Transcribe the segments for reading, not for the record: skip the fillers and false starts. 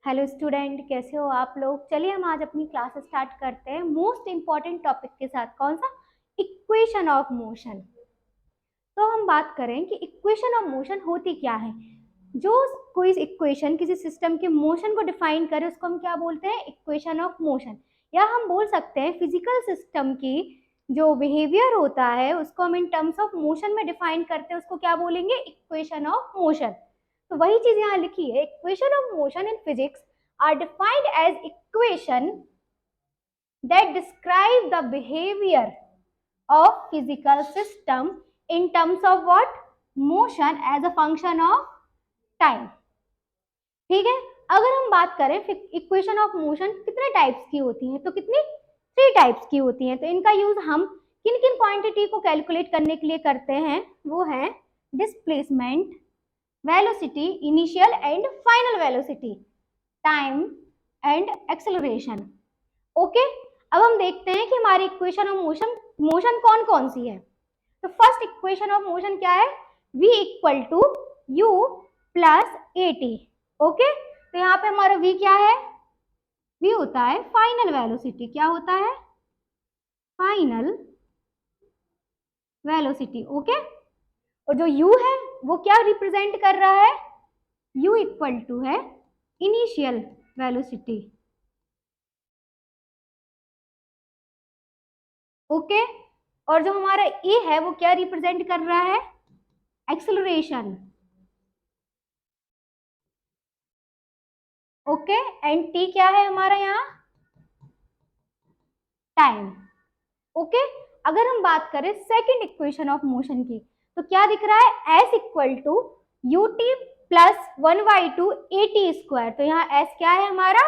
Hello student, कैसे हो आप लोग। चलिए हम आज अपनी क्लास स्टार्ट करते हैं मोस्ट इम्पॉर्टेंट टॉपिक के साथ। कौन सा? Equation of motion. तो हम बात करें कि इक्वेशन ऑफ मोशन होती क्या है। जो कोई इक्वेशन किसी सिस्टम के मोशन को डिफाइन करे उसको हम क्या बोलते हैं? Equation of motion. या हम बोल सकते हैं फिजिकल सिस्टम की जो बिहेवियर होता है उसको हम इन टर्म्स ऑफ मोशन में डिफाइन करते हैं, उसको क्या बोलेंगे? Equation of motion. तो वही चीज यहाँ लिखी है, equation of motion in physics are defined as equation that describe the behaviour of physical system in terms of what? Motion as a function of time। ठीक है। अगर हम बात करें इक्वेशन ऑफ मोशन कितने टाइप्स की होती हैं, तो कितनी? 3 टाइप्स की होती हैं। तो इनका यूज हम किन किन क्वांटिटी को कैलकुलेट करने के लिए करते हैं? वो है displacement, velocity, initial and final velocity, time and acceleration. Okay, अब हम देखते हैं कि हमारी इक्वेशन ऑफ मोशन कौन कौन सी है। तो फर्स्ट इक्वेशन ऑफ मोशन क्या है? v equal to u plus a t. Okay, तो यहाँ पे हमारा v क्या है? v होता है फाइनल वेलोसिटी। क्या होता है? Final velocity. ओके, और जो u है वो क्या रिप्रेजेंट कर रहा है? u इक्वल टू है इनिशियल वेलोसिटी। ओके, और जो हमारा ए है वो क्या रिप्रेजेंट कर रहा है? एक्सेलरेशन। ओके, एंड टी क्या है हमारा यहाँ? टाइम। ओके, अगर हम बात करें सेकंड इक्वेशन ऑफ मोशन की तो क्या दिख रहा है? S equal to u t plus 1/2 a t square. तो यहाँ एस क्या है हमारा?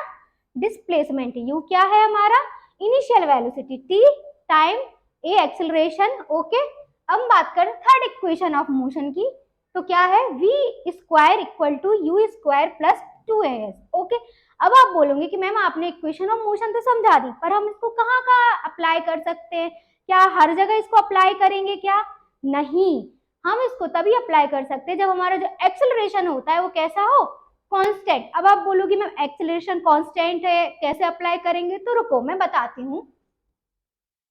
डिस्प्लेसमेंट, यू क्या है हमारा? इनिशियल वेलोसिटी, टी टाइम, ए एक्सेलरेशन। ओके, अब हम बात करें थर्ड इक्वेशन ऑफ मोशन की तो क्या है? v square equal to u square plus 2as। Okay, अब आप बोलोगे कि मैम आपने इक्वेशन ऑफ मोशन तो समझा दी, पर हम इसको कहाँ कहाँ अप्लाई कर सकते हैं? क्या हर जगह इसको अप्लाई करेंगे क्या? नहीं, हम इसको तभी अप्लाई कर सकते हैं जब हमारा जो एक्सेलरेशन होता है वो कैसा हो? कांस्टेंट। अब आप बोलोगे मैम एक्सेलरेशन कांस्टेंट है, कैसे अप्लाई करेंगे? तो रुको मैं बताती हूँ।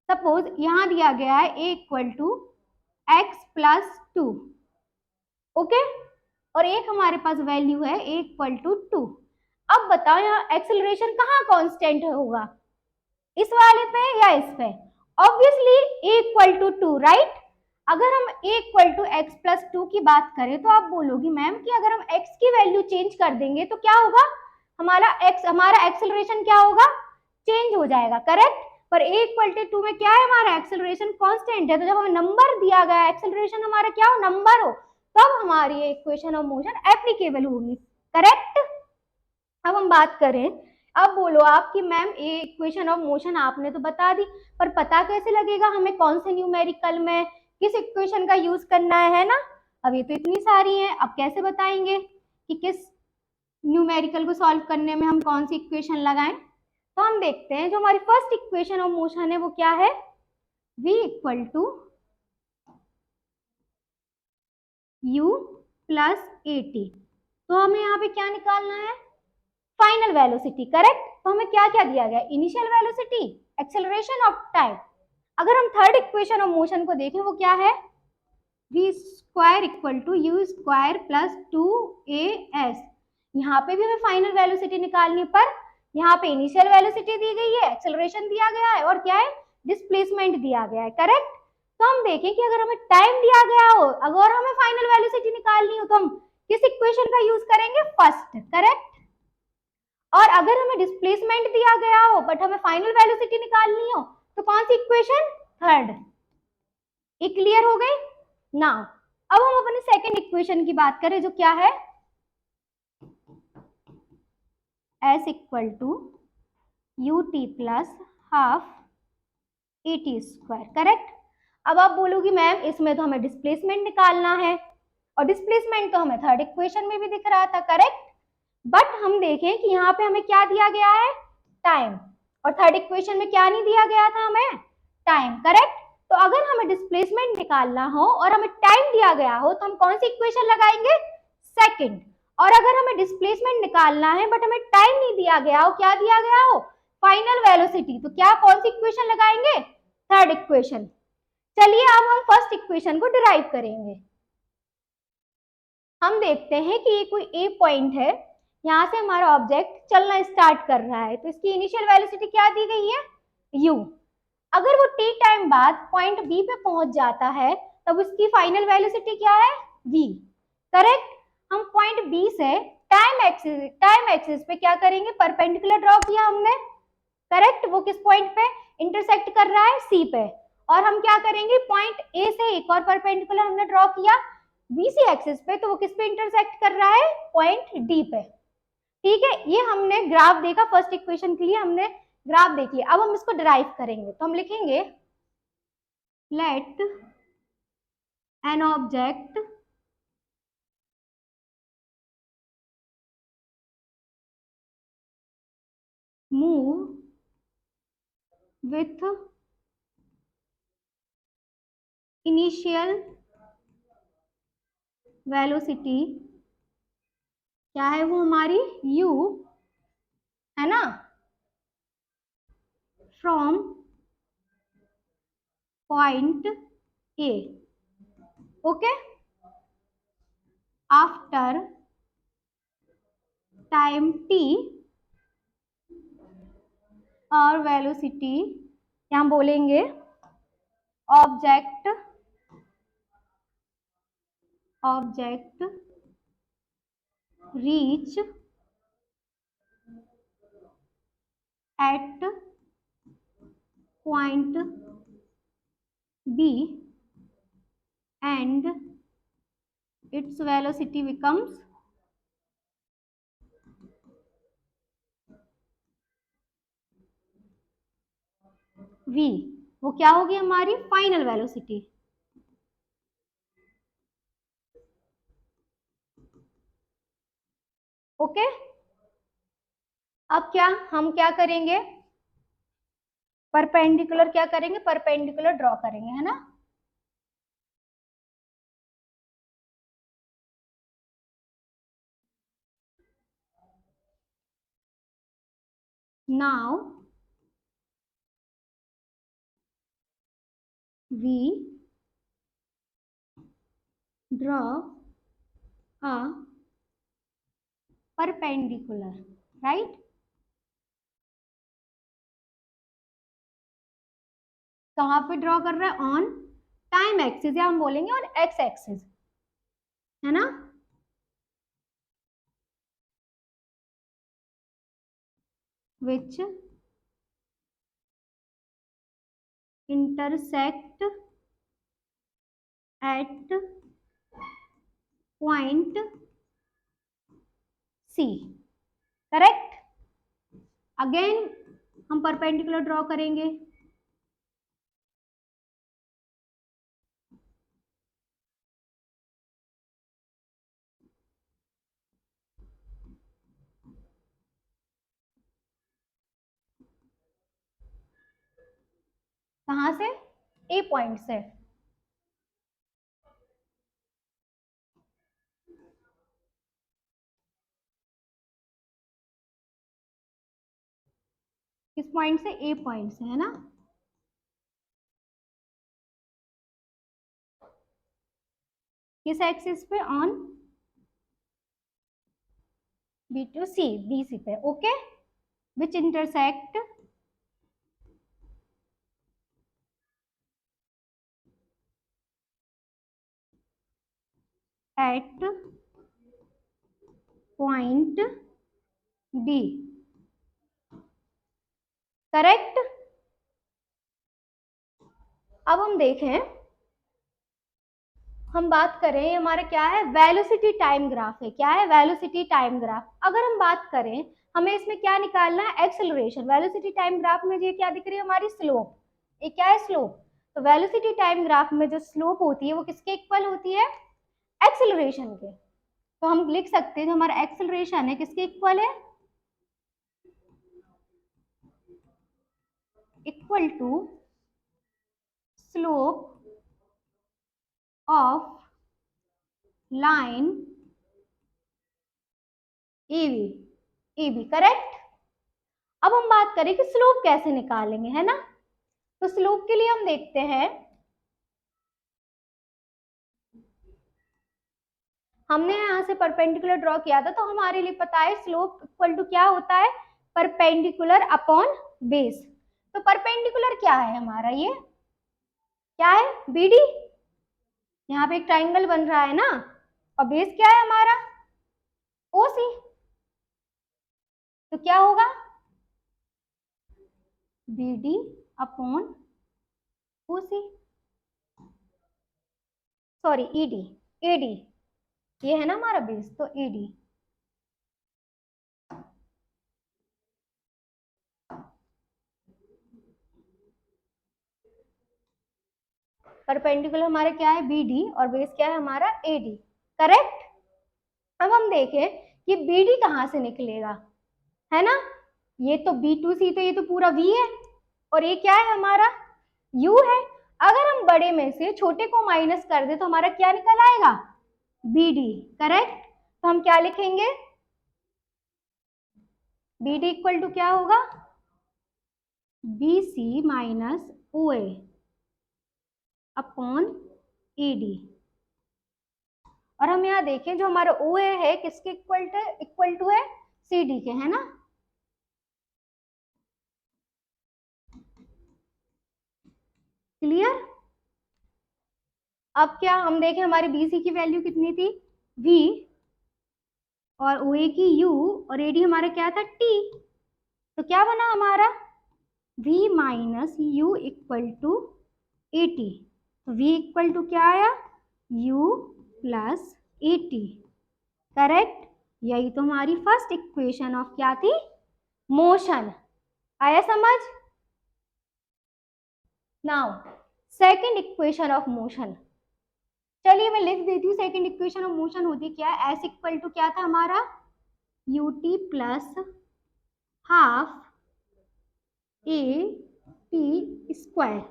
सपोज यहाँ दिया गया है a equal to x plus 2। Okay, और एक हमारे पास वैल्यू है a इक्वल टू 2। अब बताओ यहाँ एक्सेलरेशन कहाँ कांस्टेंट होगा? इस वाले पे या इस पे? Obviously a equal to 2, right. अगर हम a equal to x plus 2 की बात करें तो आप बोलोगी मैम कि अगर हम x की वैल्यू चेंज कर देंगे तो क्या होगा? हमारा एक्सेलरेशन क्या होगा? चेंज हो जाएगा, करेक्ट। पर a इक्वल टू 2 में क्या है? हमारा एक्सेलरेशन कांस्टेंट है। तो जब हमें नंबर दिया गया, एक्सेलरेशन हमारा क्या हो? नंबर हो, तब हमारी ये इक्वेशन ऑफ मोशन एप्लीकेबल होगी, करेक्ट। अब हम बात करें, अब बोलो आप कि मैम ये इक्वेशन ऑफ मोशन आपने तो बता दी, पर पता कैसे लगेगा हमें कौन से न्यूमेरिकल में किस इक्वेशन का यूज करना है ना? अब ये तो इतनी सारी हैं, अब कैसे बताएंगे कि किस न्यूमेरिकल को सॉल्व करने में हम कौन सी इक्वेशन लगाएं? तो हम देखते हैं जो हमारी फर्स्ट इक्वेशन ऑफ मोशन है वो क्या है? v equal to u plus a t. तो हमें यहाँ पे क्या निकालना है? Final velocity, correct. तो हमें क्या क्या दिया गया? Initial velocity, acceleration of time. अगर हम थर्ड इक्वेशन ऑफ मोशन को देखें वो क्या है? v square equal to u square plus 2as। यहाँ पे भी हमें फाइनल वेलोसिटी निकालनी, पर यहाँ पे इनिशियल वेलोसिटी दी गई है, एक्सेलरेशन दिया गया है और क्या है? डिस्प्लेसमेंट दिया गया है, करेक्ट। तो हम देखें कि अगर हमें टाइम दिया गया हो, अगर हमें फाइनल वेलोसिटी निकालनी हो तो हम किस इक्वेशन का यूज करेंगे? First, correct. और अगर हमें डिस्प्लेसमेंट दिया गया हो बट हमें फाइनल वेलोसिटी निकालनी हो तो कौन सी इक्वेशन? थर्ड। ये क्लियर हो गई ना? अब हम अपनी सेकंड इक्वेशन की बात करें जो क्या है? s equal to u t plus half a t square, correct. अब आप बोलोगी मैम इसमें तो हमें डिस्प्लेसमेंट निकालना है, और डिस्प्लेसमेंट तो हमें थर्ड इक्वेशन में भी दिख रहा था, करेक्ट। बट हम देखें कि यहाँ पे हमें क्या दिया गया है? टाइम, और थर्ड इक्वेशन में क्या नहीं दिया गया था हमें? Time, correct. तो अगर हमें डिस्प्लेसमेंट निकालना हो और हमें टाइम दिया गया हो तो हम कौन सी इक्वेशन लगाएंगे? सेकंड। और अगर हमें डिस्प्लेसमेंट निकालना है बट हमें टाइम नहीं दिया गया हो, क्या दिया गया हो, फाइनल वेलोसिटी, तो क्या कौन सी इक्वेशन लगाएंगे, थर्ड इक्वेशन। चलिए अब हम फर्स्ट इक्वेशन को डिराइव करेंगे। हम देखते हैं कि ये कोई ए पॉइंट है, यहाँ से हमारा ऑब्जेक्ट चलना स्टार्ट कर रहा है, तो इसकी इनिशियल वेलोसिटी क्या दी गई है, u। अगर वो टी टाइम बाद पॉइंट बी पे पहुंच जाता है तब उसकी फाइनल वेलोसिटी क्या है, v। करेक्ट। हम पॉइंट बी से टाइम एक्सिस पे क्या करेंगे, परपेंडिकुलर ड्रॉ किया हमने, करेक्ट। वो किस पॉइंट पे इंटरसेक्ट कर रहा है, सी पे। और हम क्या करेंगे, पॉइंट ए से एक और परपेंडिकुलर हमने ड्रॉ किया बीसी एक्सिस पे, तो वो किस पे इंटरसेक्ट कर रहा है, पॉइंट डी पे। ठीक है, ये हमने ग्राफ देखा, फर्स्ट इक्वेशन के लिए हमने ग्राफ देख लिया। अब हम इसको डिराइव करेंगे, तो हम लिखेंगे let an object move with initial velocity, क्या है वो हमारी u, है ना, from point A, okay, after time t और वेलोसिटी, यहाँ बोलेंगे object reach at point B and its velocity becomes v। वो क्या होगी हमारी फाइनल वेलोसिटी। ओके, अब क्या हम क्या करेंगे, परपेंडिकुलर क्या करेंगे, परपेंडिकुलर ड्रॉ करेंगे, है ना। Now we draw a perpendicular, right. कहाँ पे ड्रॉ कर रहा है, ऑन टाइम एक्सिस, या हम बोलेंगे ऑन एक्स एक्सिस, है ना। विच intersect at point C, correct. Again हम परपेंडिकुलर ड्रॉ करेंगे, कहां से, ए पॉइंट से। किस पॉइंट से, ए पॉइंट से, है ना। किस एक्सिस पे, on B to C, B C पे, okay. Which intersect at point D, correct. अब हम देखें, हम बात करें हमारा क्या है, वेलोसिटी टाइम ग्राफ है, क्या है, वेलोसिटी टाइम ग्राफ। अगर हम बात करें, हमें इसमें क्या निकालना है, एक्सेलरेशन। वेलोसिटी टाइम ग्राफ में ये क्या दिख रही है हमारी, स्लोप। ये क्या है, स्लोप। तो वेलोसिटी टाइम ग्राफ में जो स्लोप होती है वो किसके इक्वल होती है, एक्सेलरेशन के। तो हम लिख सकते हैं जो हमारा एक्सेलरेशन है किसके इक्वल है, equal to slope of line E B correct. अब हम बात करें कि स्लोप कैसे निकालेंगे, है ना। तो स्लोप के लिए हम देखते हैं, हमने यहाँ से परपेंडिकुलर ड्रॉ किया था, तो हमारे लिए पता है स्लोप इक्वल टू क्या होता है, परपेंडिकुलर अपॉन बेस। तो परपेंडिकुलर क्या है हमारा, ये क्या है, बीडी, यहाँ पे एक ट्राइंगल बन रहा है ना, और बेस क्या है हमारा, ओसी। तो क्या होगा, बीडी अपॉन ओसी, सॉरी ईडी, एडी, ये है ना हमारा बेस, तो एडी। परपेंडिकुलर हमारा क्या है, बीडी, और बेस क्या है हमारा, एडी, करेक्ट। अब हम देखें कि बीडी कहाँ से निकलेगा, है ना, ये तो बी टू सी, तो ये तो पूरा वी है, और ये क्या है हमारा, यू है। अगर हम बड़े में से छोटे को माइनस कर दे तो हमारा क्या निकल आएगा, बीडी, करेक्ट। तो हम क्या लिखेंगे, बीडी इक्वल टू क्या होगा, बी सी माइनस ओ ए अपॉन ईडी। और हम यहाँ देखें जो हमारा ओ ए है किसके इक्वल टू है, सी डी के, है ना। क्लियर। अब क्या हम देखें, हमारी बी सी की वैल्यू कितनी थी, वी, और ओ ए की यू, और एडी हमारा क्या था, टी। तो क्या बना हमारा, v minus u equal to a t. तो v इक्वल टू क्या आया, u plus a t, correct. यही तो हमारी फर्स्ट इक्वेशन ऑफ क्या थी, मोशन। आया समझ। Now second equation of motion, चलिए मैं लिख देती हूँ। सेकंड इक्वेशन ऑफ मोशन होती क्या है, एस इक्वल टू क्या था हमारा, you t plus half a t square.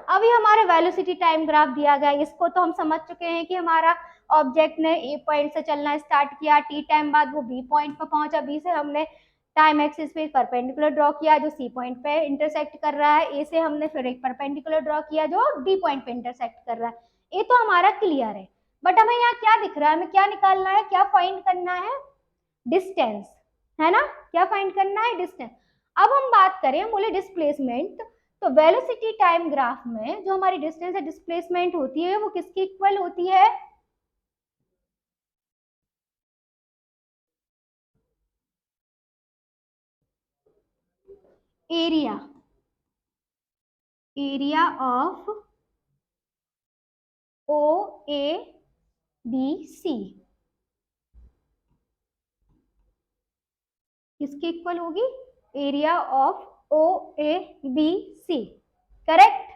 अभी हमारा वेलोसिटी टाइम ग्राफ दिया गया है, इसको तो हम समझ चुके हैं कि हमारा ऑब्जेक्ट ने ए पॉइंट से चलना स्टार्ट किया, टी टाइम बाद वो बी पॉइंट पर पहुंचा, बी से हमने टाइम एक्सिस पे परपेंडिकुलर ड्रॉ किया जो सी पॉइंट पे इंटरसेक्ट कर रहा है, ए से हमने फिर एक परपेंडिकुलर ड्रॉ किया जो डी पॉइंट पे इंटरसेक्ट कर रहा है। ये तो हमारा क्लियर है, बट हमें यहाँ क्या दिख रहा है, हमें क्या निकालना है, क्या फाइंड करना है, डिस्टेंस, है ना, क्या फाइंड करना है, डिस्टेंस। अब हम बात करें, बोले डिस्प्लेसमेंट, तो वेलोसिटी टाइम ग्राफ में जो हमारी डिस्टेंस है, डिस्प्लेसमेंट होती है, वो किसकी इक्वल होती है, area, area of O A B C, किसकी इक्वल होगी, area of O A B C, correct.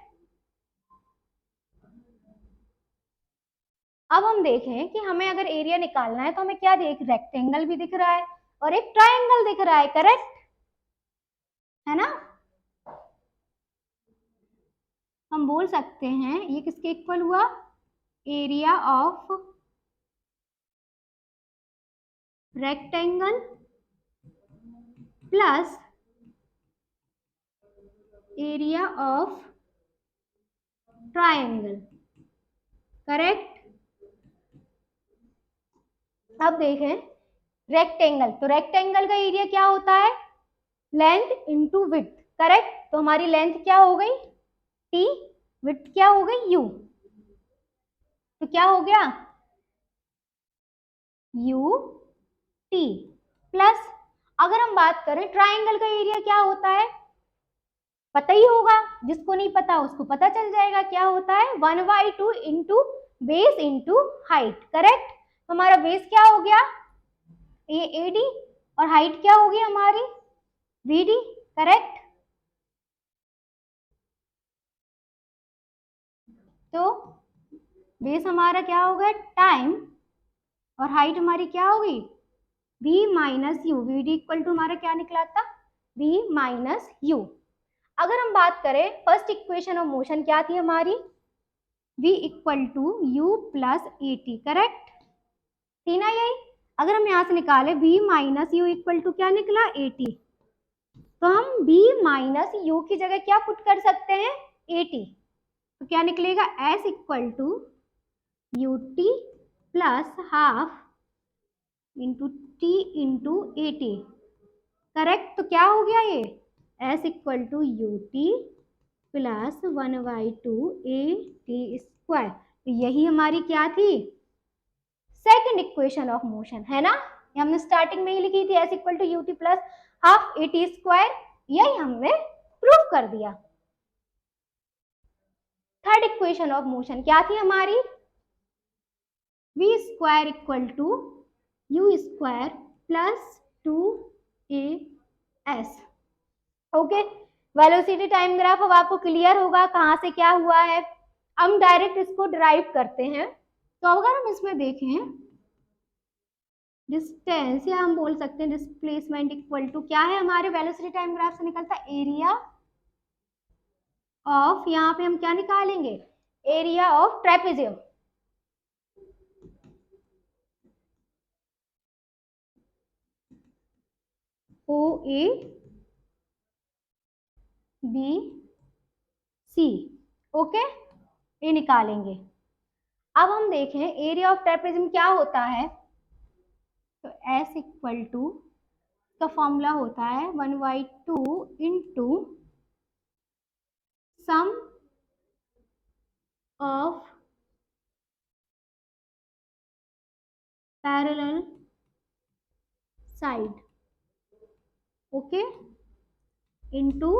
अब हम देखें कि हमें अगर एरिया निकालना है तो हमें क्या देख, रेक्टेंगल भी दिख रहा है और एक ट्राइंगल दिख रहा है, करेक्ट, है ना। हम बोल सकते हैं ये किसके इक्वल हुआ, area of rectangle plus area of triangle, correct. अब देखें रेक्टेंगल, तो रेक्टेंगल का एरिया क्या होता है, लेंथ इनटू विड्थ, करेक्ट। तो हमारी लेंथ क्या हो गई, टी, विड्थ क्या हो गई, यू, तो क्या हो गया, यू टी प्लस, अगर हम बात करें ट्राइंगल का एरिया क्या होता है, पता ही होगा, जिसको नहीं पता उसको पता चल जाएगा, क्या होता है, 1/2 into base into height, correct. तो हमारा बेस क्या हो गया, ये एडी, और हाइट क्या होगी हमारी, वीडी, करेक्ट। तो बेस हमारा क्या होगा, टाइम, और हाइट हमारी क्या होगी, v minus u, v d equal to हमारा क्या निकला था, v माइनस यू। अगर हम बात करें फर्स्ट इक्वेशन ऑफ मोशन क्या थी हमारी, v equal to u plus a t, correct थी ना यही। अगर हम यहाँ से निकाले v minus u equal to क्या निकला 80, तो हम v माइनस यू की जगह क्या पुट कर सकते हैं 80, तो क्या निकलेगा s equal to u t plus half into t into 80। Correct, तो क्या हो गया ये s equal to u t plus 1/2 a t square. तो यही हमारी क्या थी सेकंड इक्वेशन ऑफ मोशन, है ना। ये हमने स्टार्टिंग में ही लिखी थी s equal to u t plus half a t square, यही हमने प्रूव कर दिया। थर्ड इक्वेशन ऑफ मोशन क्या थी हमारी, v square equal to u square plus 2as। Okay, velocity time graph अब आपको क्लियर होगा कहां से क्या हुआ है। हम डायरेक्ट इसको डिराइव करते हैं। तो अगर हम इसमें देखें डिस्टेंस, या हम बोल सकते हैं डिस्प्लेसमेंट इक्वल टू क्या है हमारे वेलोसिटी टाइम ग्राफ से निकलता है एरिया ऑफ, यहाँ पे हम क्या निकालेंगे area of trapezium, O A B C. Okay, ये निकालेंगे। अब हम देखें एरिया ऑफ ट्रेपेजियम क्या होता है, तो S इक्वल टू का फॉर्मूला होता है 1/2 into sum of parallel side, okay, into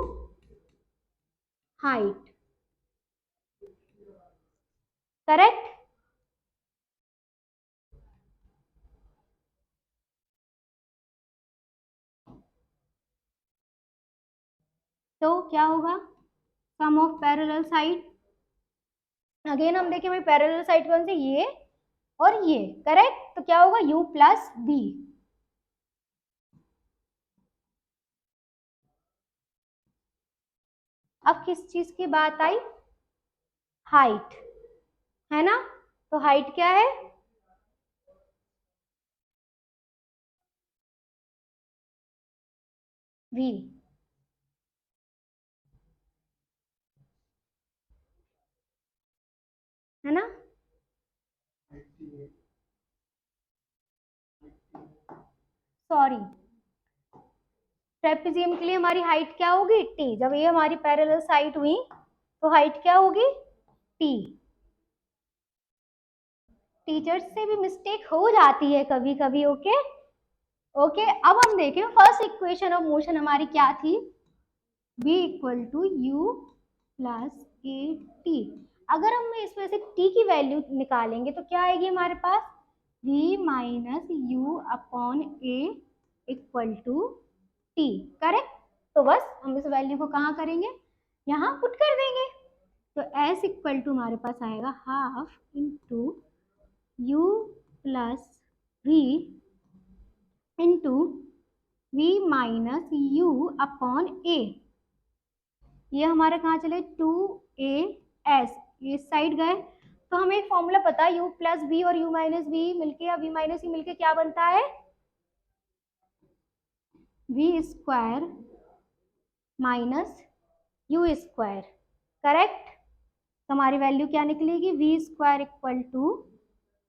height. Correct, तो क्या होगा sum of parallel side. Again हम देखें भाई पैरेलल साइड कौन सी, ये और ये। करेक्ट, तो क्या होगा u प्लस बी। अब किस चीज की बात आई, हाइट, है ना। तो हाइट क्या है v, है ना। सॉरी, ट्रेपेजियम के लिए हमारी हाइट क्या होगी t, जब ये हमारी पैरेलल साइड हुई तो हाइट क्या होगी t। टीचर्स से भी मिस्टेक हो जाती है कभी कभी। ओके ओके, अब हम देखें फर्स्ट इक्वेशन ऑफ मोशन हमारी क्या थी, v equal to u plus a t. अगर हम इसमें से t की वैल्यू निकालेंगे तो क्या आएगी हमारे पास v minus you upon a equal to t. Correct, तो बस हम इस वैल्यू को कहाँ करेंगे, यहाँ पुट कर देंगे। तो s इक्वल टू हमारे पास आएगा half into U plus V into V minus you upon A. ये हमारे कहाँ चले 2as, ये साइड गए। तो हमें एक फॉर्मूला पता है u प्लस बी और u माइनस बी मिलके या v माइनस यू मिलके क्या बनता है v square minus u square. Correct, तो हमारी वैल्यू क्या निकलेगी v square equal to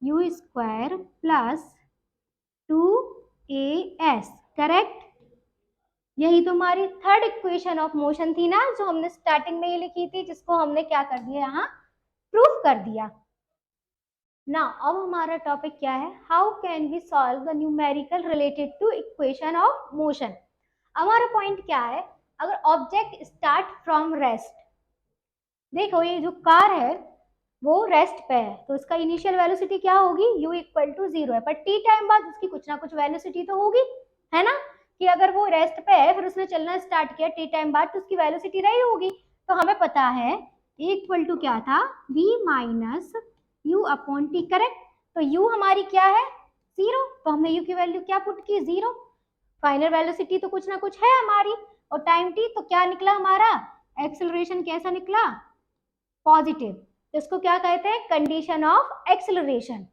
u square plus 2as। Correct, यही तो हमारी थर्ड इक्वेशन ऑफ मोशन थी ना, जो हमने स्टार्टिंग में ही लिखी थी, जिसको हमने क्या कर दिया यहाँ प्रूफ कर दिया ना। अब हमारा टॉपिक क्या है, how can we solve the numerical related to equation of motion. हमारा पॉइंट क्या है, अगर ऑब्जेक्ट स्टार्ट फ्रॉम रेस्ट, देखो ये जो कार है वो रेस्ट पे है, तो इसका इनिशियल वेलोसिटी क्या होगी u इक्वल टू 0 है, पर t टाइम बाद उसकी कुछ ना कुछ वेलोसिटी तो होगी, है ना। कि अगर वो रेस्ट पे है फिर उसने चलना स्टार्ट किया t टाइम बाद तो उसकी वेलोसिटी रही होगी। तो हमें पता है a इक्वल टू क्या था v minus you upon T. Correct, तो u हमारी क्या है 0, तो हमने u की वैल्यू क्या पुट की 0। फाइनल वेलोसिटी तो कुछ ना कुछ है हमारी, और टाइम t, तो क्या निकला हमारा एक्सेलरेशन कैसा निकला पॉजिटिव। इसको क्या कहते हैं कंडीशन ऑफ एक्सेलरेशन।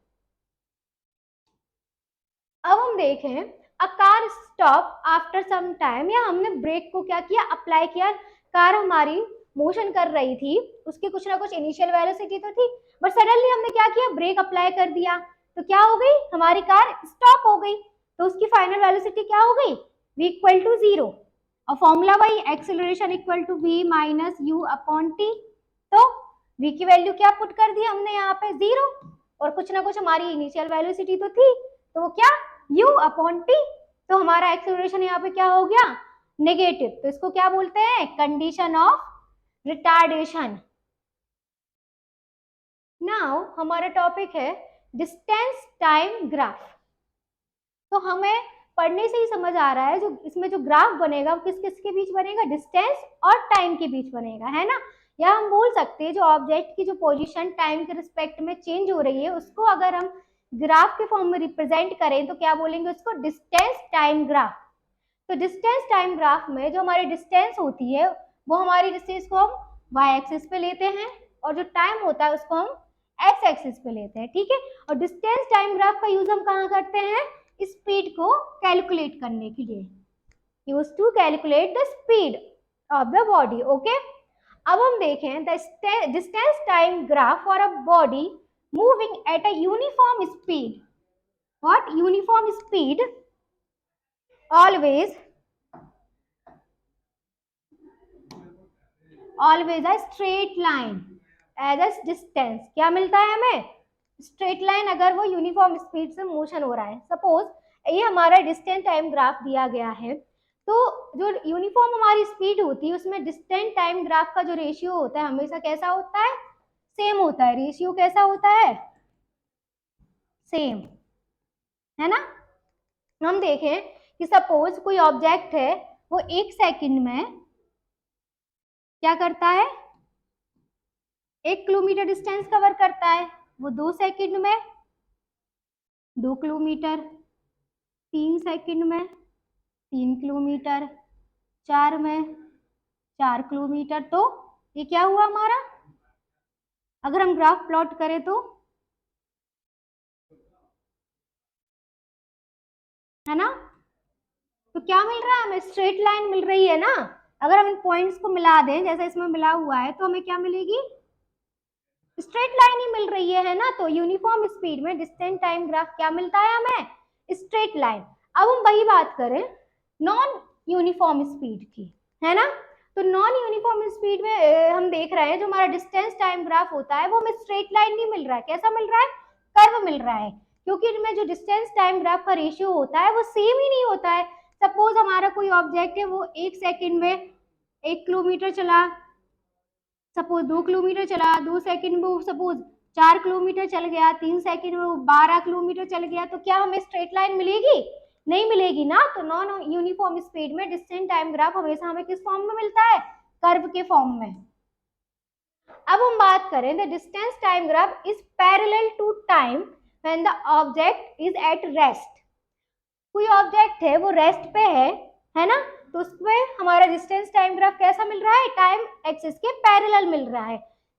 अब हम देखें a car stop after some time, या हमने ब्रेक को क्या किया, अप्लाई किया। कार हमारी मोशन कर रही थी, उसकी कुछ ना कुछ इनिशियल वेलोसिटी तो थी, बट सडनली हमने क्या किया, ब्रेक अप्लाई कर दिया, तो क्या हो गई, हमारी कार स्टॉप हो गई। तो उसकी फाइनल वेलोसिटी क्या हो गई, v इक्वल टू 0। और फॉर्मूला वही, acceleration equal to v minus you upon t. तो v की वैल्यू क्या पुट कर दी हमने यहाँ पे, 0, और कुछ ना कुछ हमारी इनिशियल वेलोसिटी तो थी, तो वो क्या, u अपॉन टी। तो हमारा एक्सेलरेशन यहाँ पे क्या हो गया, नेगेटिव। तो इसको क्या बोलते हैं, कंडीशन ऑफ रिटार्डेशन। नाउ हमारा टॉपिक है डिस्टेंस टाइम ग्राफ। तो हमें पढ़ने से ही समझ आ रहा है, जो इसमें जो ग्राफ बनेगा वो किस किस के बीच बनेगा, डिस्टेंस और टाइम के बीच बनेगा, है ना। या हम बोल सकते हैं जो ऑब्जेक्ट की जो पोजीशन टाइम के रिस्पेक्ट में चेंज हो रही है, उसको अगर हम ग्राफ के फॉर्म में रिप्रेजेंट करें तो क्या बोलेंगे उसको, डिस्टेंस टाइम ग्राफ। तो डिस्टेंस टाइम ग्राफ में जो हमारी डिस्टेंस होती है, वो हमारी डिस्टेंस को हम वाई एक्सिस पे लेते हैं, और जो टाइम होता है उसको हम एक्स एक्सिस पे लेते हैं, ठीक है। और डिस्टेंस टाइम ग्राफ का यूज हम कहाँ करते हैं, स्पीड को कैलकुलेट करने के लिए, use to calculate the speed of the body, okay. अब हम देखें the distance time graph for a body moving at a uniform speed. What, uniform speed always a straight line as a distance। क्या मिलता है हमें, straight line, अगर वो uniform speed से मोशन हो रहा है। सपोज ये हमारा डिस्टेंस टाइम ग्राफ दिया गया है, तो जो यूनिफॉर्म हमारी स्पीड होती है उसमें डिस्टेंस टाइम ग्राफ का जो रेशियो होता है हमेशा कैसा होता है, सेम होता है। रेशियो कैसा होता है, सेम, है ना। हम देखें कि सपोज कोई ऑब्जेक्ट है, वो 1 सेकंड में क्या करता है, 1 किलोमीटर डिस्टेंस कवर करता है, वो 2 सेकंड में 2 किलोमीटर, 3 सेकंड में 3 किलोमीटर, 4 में 4 किलोमीटर। तो ये क्या हुआ हमारा, अगर हम ग्राफ प्लॉट करें तो, है ना। तो क्या मिल रहा है हमें, स्ट्रेट लाइन मिल रही है ना। अगर हम इन पॉइंट्स को मिला दें जैसे इसमें मिला हुआ है, तो हमें क्या मिलेगी, स्ट्रेट लाइन ही मिल रही है ना। तो यूनिफॉर्म स्पीड में डिस्टेंस टाइम ग्राफ क्या मिलता है हमें, स्ट्रेट लाइन। अब हम वही बात करें नॉन यूनिफॉर्म स्पीड की, है ना। तो नॉन यूनिफॉर्म स्पीड में हम देख रहे हैं जो हमारा डिस्टेंस टाइम ग्राफ होता है वो हमें स्ट्रेट लाइन नहीं मिल रहा है, कैसा मिल रहा है, कर्व मिल रहा है। क्योंकि इनमें जो डिस्टेंस टाइम ग्राफ का रेशियो होता है वो सेम ही नहीं होता है। सपोज हमारा कोई ऑब्जेक्ट है, वो 1 सेकंड में 1 किलोमीटर चला, सपोज 2 किलोमीटर चला, 2 सेकंड में वो सपोज 4 किलोमीटर चल गया, 3 सेकंड में वो 12 किलोमीटर चल गया, तो क्या हमें स्ट्रेट लाइन मिलेगी, नहीं मिलेगी ना। तो नॉन यूनिफॉर्म स्पीड में डिस्टेंस टाइम ग्राफ हमेशा हमें किस फॉर्म में मिलता है, कर्व के फॉर्म में। अब हम बात करें the distance time graph is parallel to time when the object is at rest. कोई ऑब्जेक्ट है वो रेस्ट पे है ना, तो उसमें हमारा डिस्टेंस टाइम ग्राफ कैसा मिल रहा है, टाइम एक्सिस के पैरेलल मिल रहा है।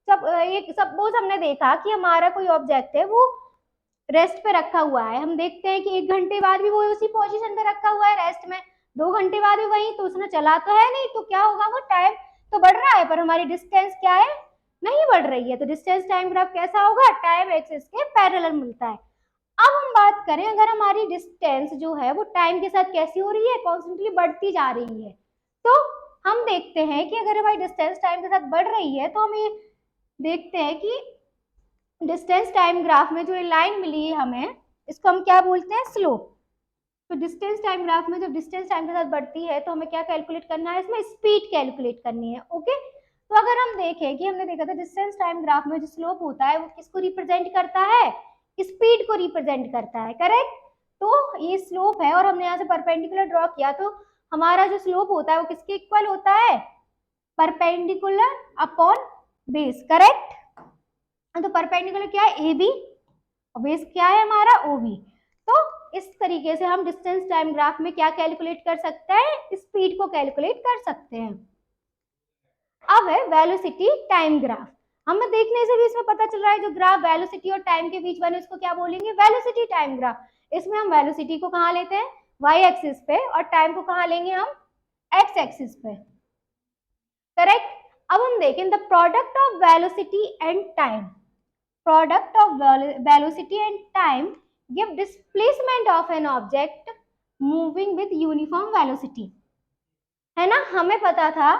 सब एक सपोज हमने देखा कि हमारा कोई ऑब्जेक्ट है वो रेस्ट पे रखा हुआ है, हम देखते हैं कि 1 घंटे बाद भी वो उसी पोजीशन पे रखा हुआ है रेस्ट में, 2 घंटे बाद भी वही, तो उसने चला तो है नहीं, तो क्या होगा, वो टाइम तो बढ़ रहा है पर हमारी डिस्टेंस क्या है, नहीं बढ़ रही है। तो डिस्टेंस टाइम ग्राफ कैसा होगा, टाइम एक्सिस के पैरेलल मिलता है। अब हम बात करें अगर हमारी डिस्टेंस जो है वो टाइम के साथ कैसी हो रही है, कॉन्स्टेंटली बढ़ती जा रही है, तो हम देखते हैं कि अगर हमारी डिस्टेंस टाइम के साथ बढ़ रही है तो हम ये देखते हैं कि डिस्टेंस टाइम ग्राफ में जो ये लाइन मिली है हमें, इसको हम क्या बोलते हैं, स्लोप। तो डिस्टेंस टाइम ग्राफ में जब डिस्टेंस टाइम के साथ बढ़ती है तो हमें क्या कैलकुलेट करना है, इसमें स्पीड कैलकुलेट करनी है, ओके। तो अगर हम देखें कि हमने देखा था डिस्टेंस टाइम ग्राफ में जो स्लोप होता है वो किसको रिप्रेजेंट करता है, स्पीड को रिप्रेजेंट करता है, करेक्ट। तो ये स्लोप है और हमने यहाँ से परपेंडिकुलर ड्रॉ किया, तो हमारा जो स्लोप होता है वो किसके इक्वल होता है, परपेंडिकुलर अपॉन बेस, करेक्ट। तो परपेंडिकुलर क्या है, ए बी, और बेस क्या है हमारा, ओ बी। तो इस तरीके से हम डिस्टेंस टाइम ग्राफ में क्या कैलकुलेट कर सकते हैं, स्पीड को कैलकुलेट कर सकते हैं। अब है वेलोसिटी टाइम ग्राफ। हमें देखने से भी इसमें पता चल रहा है जो ग्राफ वेलोसिटी और टाइम के बीच बने उसको क्या बोलेंगे, वेलोसिटी टाइम ग्राफ। इसमें हम वेलोसिटी को कहाँ लेते हैं, वाई एक्सिस पे, और टाइम को कहाँ लेंगे हम, एक्स एक्सिस पे, करेक्ट। अब हम देखें the product of velocity and time, product of velocity and time give displacement of an object moving with uniform velocity, है ना। हमें पता था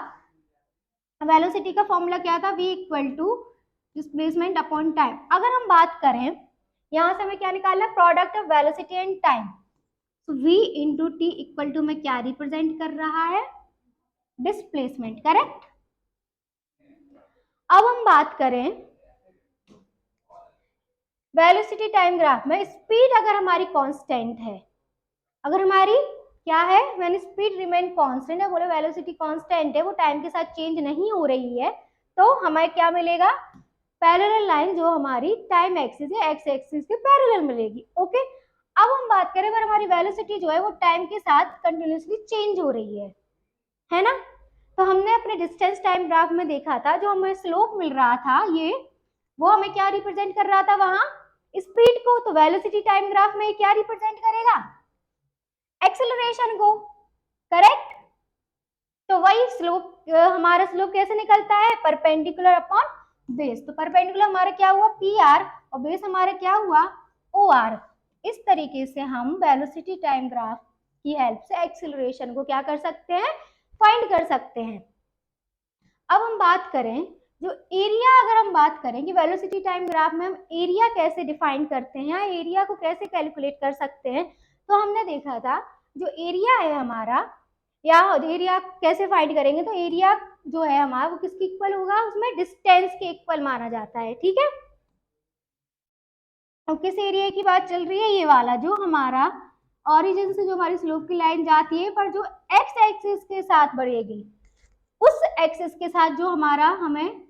वेलोसिटी का फॉर्मूला क्या था, v equal to displacement upon time. अगर हम बात करें यहां से हमें क्या निकालना है, product of velocity and time, तो v into t equal to में क्या रिप्रेजेंट कर रहा है, डिस्प्लेसमेंट, करेक्ट। अब हम बात करें वेलोसिटी टाइम ग्राफ में, स्पीड अगर हमारी कांस्टेंट है, अगर हमारी क्या है, व्हेन स्पीड रिमेन कांस्टेंट है, बोले वेलोसिटी कांस्टेंट है, वो टाइम के साथ चेंज नहीं हो रही है, तो हमें क्या मिलेगा, पैरेलल लाइन जो हमारी टाइम एक्सिस है एक्स एक्सिस के पैरेलल मिलेगी, ओके। अब हम बात करें अगर हमारी वेलोसिटी जो है वो टाइम के साथ कंटिन्यूसली चेंज हो रही है ना। तो हमने अपने डिस्टेंस टाइम ग्राफ में देखा था, जो हमें स्लोप मिल रहा था ये, वो हमें क्या रिप्रेजेंट कर रहा था वहां, स्पीड को। तो वेलोसिटी टाइम ग्राफ में क्या रिप्रेजेंट करेगा, एक्सेलरेशन को, करेक्ट। तो वही स्लोप, हमारा स्लोप कैसे निकलता है, परपेंडिकुलर अपॉन बेस। तो परपेंडिकुलर हमारा क्या हुआ, पी आर, और बेस हमारा क्या हुआ, ओ आर। इस तरीके से हम वेलोसिटी टाइम ग्राफ की हेल्प से एक्सेलरेशन को क्या कर सकते हैं, फाइंड कर सकते हैं। अब हम बात करें जो एरिया, अगर हम बात करें कि वेलोसिटी टाइम ग्राफ में हम एरिया कैसे डिफाइन करते हैं या एरिया को कैसे कैलकुलेट कर सकते हैं, तो हमने देखा था जो एरिया है हमारा, या एरिया कैसे फाइंड करेंगे, तो एरिया जो है हमारा वो किसके इक्वल होगा, उसमें डिस्टेंस के इक्वल माना जाता है, ठीक है। तो किस एरिया की बात चल रही है, ये वाला जो हमारा ओरिजिन से जो हमारी स्लोप की लाइन जाती है, पर जो एक्स एक्सिस के साथ बढ़ेगी, उस एक्सिस के साथ जो हमारा हमें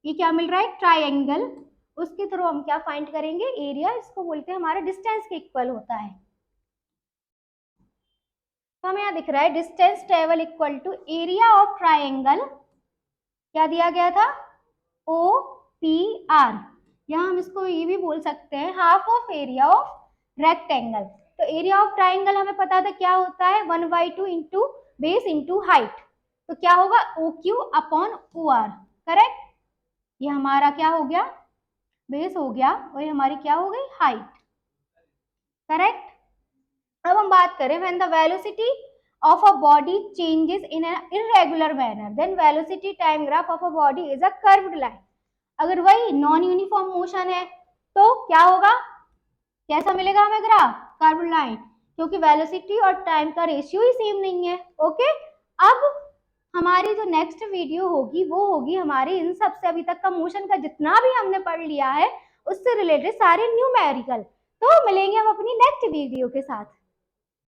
ये क्या मिल रहा है, ट्राइंगल, उसके थ्रू हम क्या फाइंड करेंगे, एरिया, इसको बोलते हैं हमारा डिस्टेंस के इक्वल होता है। तो हमें यहाँ दिख रहा है distance travel equal to area of triangle, क्या दिया गया था, ओ पी आर। यहाँ हम इसको ये भी बोल सकते हैं half of area of rectangle. तो एरिया ऑफ ट्राइंगल हमें पता था क्या होता है, 1/2 इंटू बेस इंटू हाइट, तो क्या होगा, O Q upon O R, correct. ये हमारा क्या हो गया, बेस हो गया, और ये हमारी क्या हो गई, हाइट, करेक्ट। अब हम बात करें when the velocity of a body changes in an irregular manner then velocity time graph of a body is a curved line। अगर वही नॉन यूनिफॉर्म मोशन है तो क्या होगा, कैसा मिलेगा हमें ग्राफ, कर्व्ड लाइन, क्योंकि वेलोसिटी और टाइम का रेशियो ही सेम नहीं है, ओके। अब हमारी जो नेक्स्ट वीडियो होगी वो होगी हमारी इन सबसे अभी तक का मोशन का जितना भी हमने पढ़ लिया है उससे रिलेटेड सारे न्यूमेरिकल। तो मिलेंगे हम अपनी नेक्स्ट वीडियो के साथ।